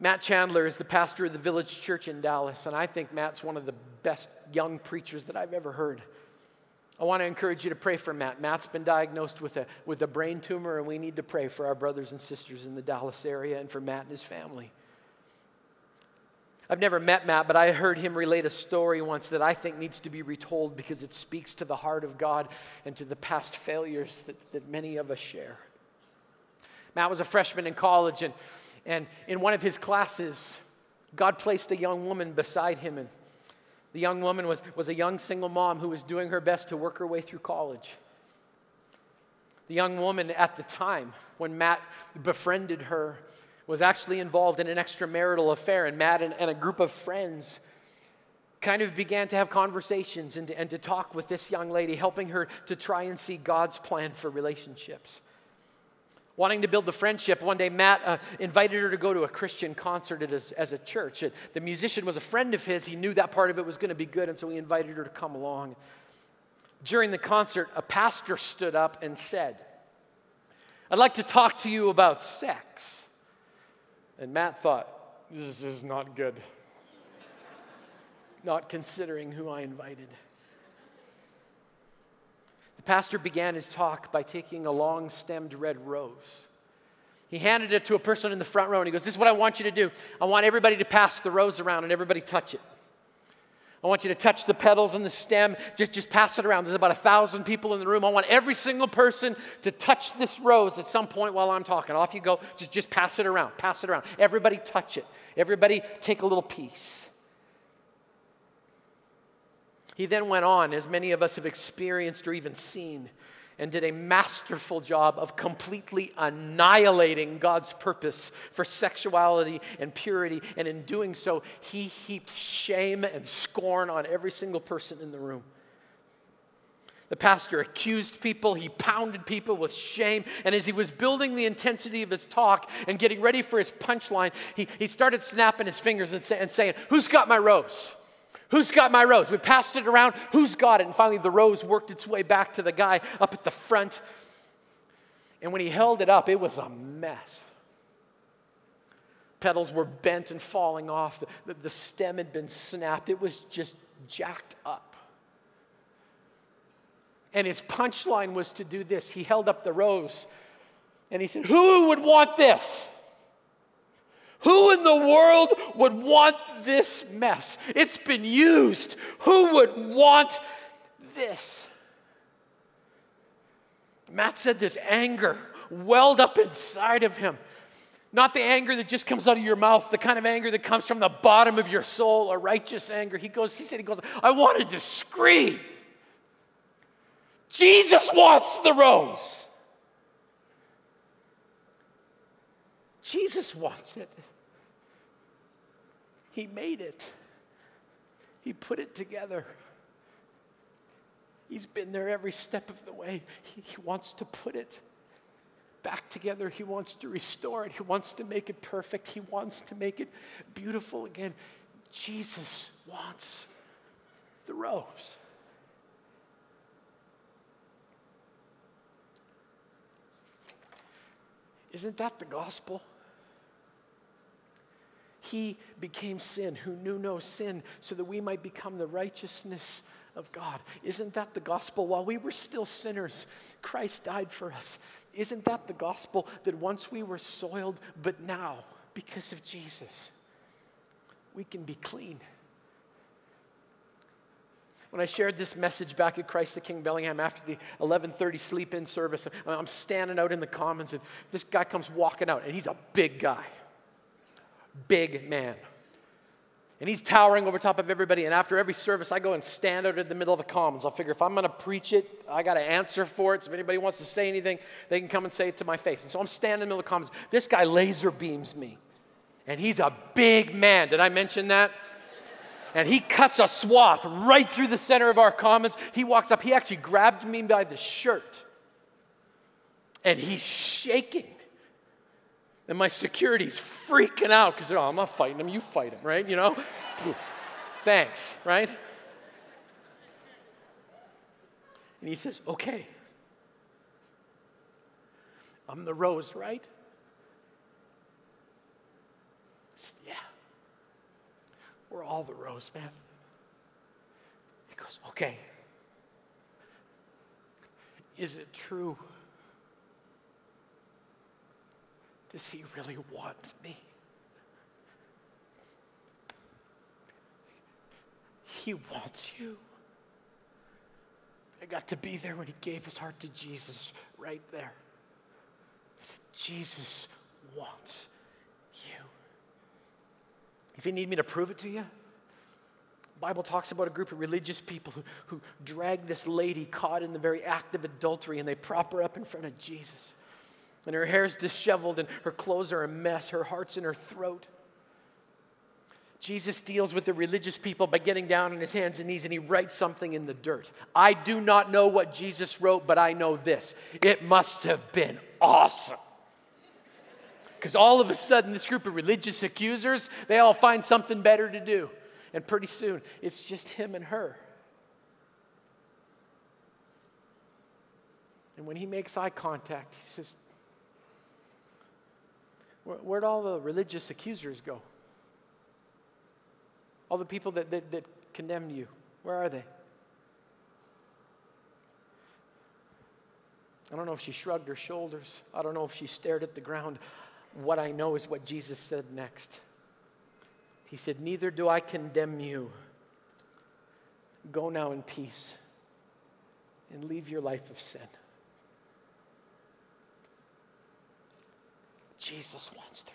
Matt Chandler is the pastor of the Village Church in Dallas, and I think Matt's one of the best young preachers that I've ever heard. I want to encourage you to pray for Matt. Matt's been diagnosed with a brain tumor, and we need to pray for our brothers and sisters in the Dallas area and for Matt and his family. I've never met Matt, but I heard him relate a story once that I think needs to be retold because it speaks to the heart of God and to the past failures that many of us share. Matt was a freshman in college, and in one of his classes, God placed a young woman beside him. And the young woman was a young single mom who was doing her best to work her way through college. The young woman at the time, when Matt befriended her, was actually involved in an extramarital affair, and Matt and a group of friends kind of began to have conversations and to talk with this young lady, helping her to try and see God's plan for relationships. Wanting to build the friendship, one day Matt invited her to go to a Christian concert as a church. The musician was a friend of his. He knew that part of it was going to be good, and so he invited her to come along. During the concert, a pastor stood up and said, "I'd like to talk to you about sex." And Matt thought, this is not good. Not considering who I invited. The pastor began his talk by taking a long-stemmed red rose. He handed it to a person in the front row, and he goes, "This is what I want you to do. I want everybody to pass the rose around and everybody touch it. I want you to touch the petals and the stem. Just pass it around. There's about 1,000 people in the room. I want every single person to touch this rose at some point while I'm talking. Off you go. Just pass it around. Pass it around. Everybody touch it. Everybody take a little piece." He then went on, as many of us have experienced or even seen, and did a masterful job of completely annihilating God's purpose for sexuality and purity. And in doing so, he heaped shame and scorn on every single person in the room. The pastor accused people. He pounded people with shame. And as he was building the intensity of his talk and getting ready for his punchline, he started snapping his fingers and saying, "Who's got my rose? Who's got my rose? We passed it around. Who's got it?" And finally, the rose worked its way back to the guy up at the front. And when he held it up, it was a mess. Petals were bent and falling off. The stem had been snapped. It was just jacked up. And his punchline was to do this. He held up the rose, and he said, "Who would want this? Who in the world would want this mess? It's been used. Who would want this?" Matt said this anger welled up inside of him. Not the anger that just comes out of your mouth, the kind of anger that comes from the bottom of your soul, a righteous anger. He said, "I wanted to scream. Jesus wants the rose. Jesus wants it. He made it. He put it together. He's been there every step of the way. He wants to put it back together. He wants to restore it. He wants to make it perfect. He wants to make it beautiful again. Jesus wants the rose. Isn't that the gospel? He became sin who knew no sin so that we might become the righteousness of God. Isn't that the gospel? While we were still sinners, Christ died for us. Isn't that the gospel, that once we were soiled, but now, because of Jesus, we can be clean? When I shared this message back at Christ the King Bellingham after the 11:30 sleep-in service, I'm standing out in the Commons, and this guy comes walking out, and he's a big guy. Big man. And he's towering over top of everybody. And after every service, I go and stand out in the middle of the Commons. I'll figure if I'm going to preach it, I got to answer for it. So if anybody wants to say anything, they can come and say it to my face. And so I'm standing in the middle of the Commons. This guy laser beams me. And he's a big man. Did I mention that? And he cuts a swath right through the center of our Commons. He walks up. He actually grabbed me by the shirt. And he's shaking. And my security's freaking out because I'm not fighting him, you fight him, right? You know? Thanks, right? And he says, "Okay, I'm the rose, right?" I said, We're all the Rose, man. He goes, okay. Is it true? Does he really want me? He wants you. I got to be there when he gave his heart to Jesus right there. He said, Jesus wants you. If you need me to prove it to you, the Bible talks about a group of religious people who drag this lady caught in the very act of adultery, and they prop her up in front of Jesus. And her hair's disheveled and her clothes are a mess. Her heart's in her throat. Jesus deals with the religious people by getting down on his hands and knees, and he writes something in the dirt. I do not know what Jesus wrote, but I know this. It must have been awesome. Because all of a sudden, this group of religious accusers, they all find something better to do. And pretty soon, it's just him and her. And when he makes eye contact, he says, where'd all the religious accusers go? All the people that condemned you, where are they? I don't know if she shrugged her shoulders. I don't know if she stared at the ground. What I know is what Jesus said next. He said, neither do I condemn you. Go now in peace and leave your life of sin. Jesus wants to